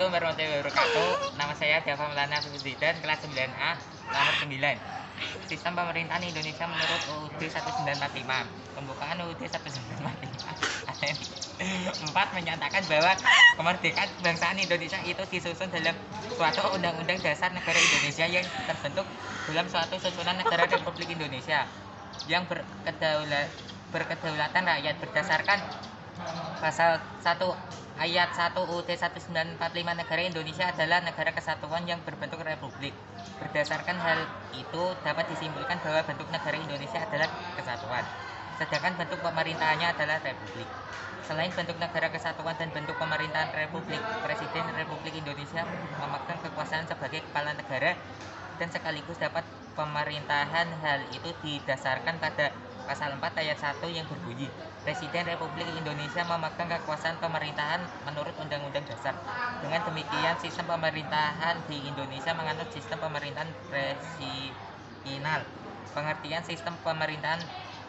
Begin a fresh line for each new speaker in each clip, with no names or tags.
Assalamualaikum warahmatullahi wabarakatuh. Nama saya Dava Maulana Zidan, kelas 9A, nomor 9. Sistem pemerintahan Indonesia menurut UUD 1945. Pembukaan UUD 1945 ayat 4 menyatakan bahwa kemerdekaan kebangsaan Indonesia itu disusun dalam suatu undang-undang dasar negara Indonesia yang terbentuk dalam suatu susunan negara Republik Indonesia yang berkedaulatan rakyat berdasarkan Pasal 1 ayat 1 UUD 1945. Negara Indonesia adalah negara kesatuan yang berbentuk republik. Berdasarkan hal itu dapat disimpulkan bahwa bentuk negara Indonesia adalah kesatuan, sedangkan bentuk pemerintahannya adalah republik. Selain bentuk negara kesatuan dan bentuk pemerintahan republik, Presiden Republik Indonesia memegang kekuasaan sebagai kepala negara dan sekaligus dapat pemerintahan. Hal itu didasarkan pada Pasal 4 ayat 1 yang berbunyi, Presiden Republik Indonesia memegang kekuasaan pemerintahan menurut Undang-Undang Dasar. Dengan demikian, sistem pemerintahan di Indonesia menganut sistem pemerintahan presidensial. Pengertian sistem pemerintahan.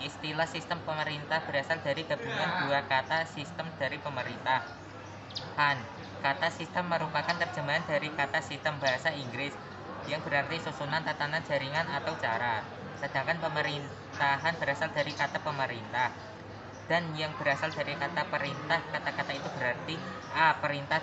Istilah sistem pemerintah berasal dari gabungan dua kata sistem dari pemerintahan. Kata sistem merupakan terjemahan dari kata sistem bahasa Inggris yang berarti susunan, tatanan, jaringan, atau cara. Sedangkan pemerintahan berasal dari kata pemerintah dan yang berasal dari kata perintah. Kata-kata itu berarti A. Perintah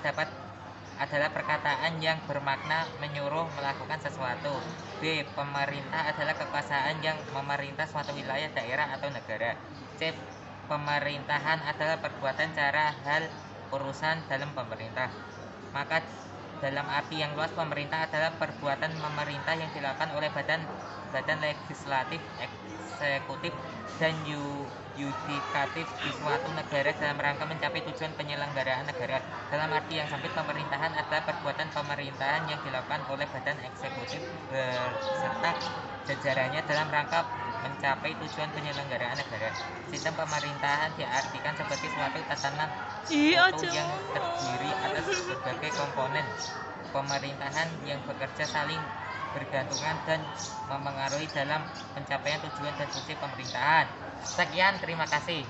adalah perkataan yang bermakna menyuruh melakukan sesuatu. B. Pemerintah adalah kekuasaan yang memerintah suatu wilayah, daerah, atau negara. C. Pemerintahan adalah perbuatan, cara, hal, urusan dalam pemerintah. Maka dalam arti yang luas, pemerintah adalah perbuatan memerintah yang dilakukan oleh badan legislatif, eksekutif, dan yudikatif di suatu negara dalam rangka mencapai tujuan penyelenggaraan negara. Dalam arti yang sempit, pemerintahan adalah perbuatan pemerintahan yang dilakukan oleh badan eksekutif beserta jajarannya dalam rangka mencapai tujuan penyelenggaraan negara. Sistem pemerintahan diartikan sebagai suatu tatanan yang terdiri atas berbagai komponen pemerintahan yang bekerja saling bergantungan dan mempengaruhi dalam pencapaian tujuan dan fungsi pemerintahan. Sekian, terima kasih.